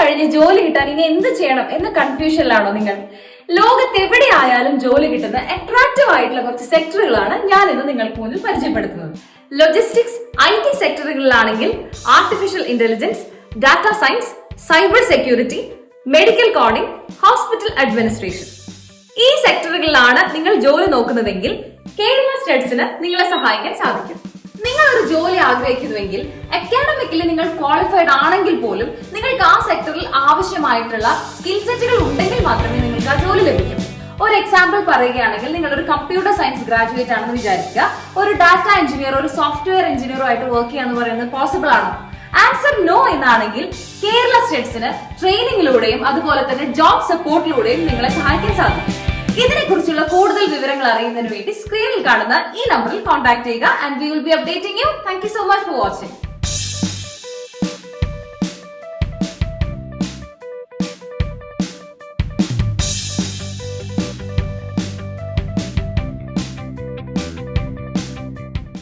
കഴിഞ്ഞ് ജോലി കിട്ടാൻ ഇനി എന്ത് ചെയ്യണം എന്ന കൺഫ്യൂഷനിലാണോ നിങ്ങൾ? ലോകത്ത് എവിടെയായാലും ജോലി കിട്ടുന്ന അട്രാക്റ്റീവ് ആയിട്ടുള്ള കുറച്ച് സെക്ടറുകളാണ് ഞാൻ ഇന്ന് നിങ്ങൾക്ക് മുന്നിൽ പരിചയപ്പെടുത്തുന്നത്. ലോജിസ്റ്റിക്സ്, IT സെക്ടറുകളിലാണെങ്കിൽ artificial intelligence, data science, cyber security, medical coding, hospital administration. ഈ സെക്ടറുകളിലാണ് നിങ്ങൾ ജോലി നോക്കുന്നതെങ്കിൽ കേരള സ്റ്റഡ്സിന് നിങ്ങളെ സഹായിക്കാൻ സാധിക്കും. നിങ്ങൾ ഒരു ജോലി ആഗ്രഹിക്കുന്നുവെങ്കിൽ അക്കാഡമിക്കലി നിങ്ങൾ ക്വാളിഫൈഡ് ആണെങ്കിൽ പോലും നിങ്ങൾക്ക് ആ സെക്ടറിൽ ആവശ്യമായിട്ടുള്ള സ്കിൽ സെറ്റുകൾ ഉണ്ടെങ്കിൽ മാത്രമേ നിങ്ങൾക്ക് ആ ജോലി ലഭിക്കൂ. ഒരു എക്സാമ്പിൾ പറയുകയാണെങ്കിൽ നിങ്ങൾ ഒരു കമ്പ്യൂട്ടർ സയൻസ് ഗ്രാജുവേറ്റ് ആണെന്ന് വിചാരിക്കുക. ഒരു ഡാറ്റ എഞ്ചിനീയർ, ഒരു സോഫ്റ്റ്വെയർ എഞ്ചിനീയറോ ആയിട്ട് വർക്ക് ചെയ്യാന്ന് പറയുന്നത് പോസിബിൾ ആണോ? ആൻസർ നോ എന്നാണെങ്കിൽ കേരള സ്റ്റഡ്സിന് ട്രെയിനിങ്ങിലൂടെയും അതുപോലെ തന്നെ ജോബ് സപ്പോർട്ടിലൂടെയും നിങ്ങളെ സഹായിക്കാൻ സാധിക്കും. ഇതിനെക്കുറിച്ചുള്ള കൂടുതൽ വിവരങ്ങൾ അറിയുന്നതിന് വേണ്ടി സ്ക്രീനിൽ കാണുന്ന ഈ നമ്പറിൽ കോൺടാക്ട് ചെയ്യുക. And we will be updating you. Thank you so much for watching.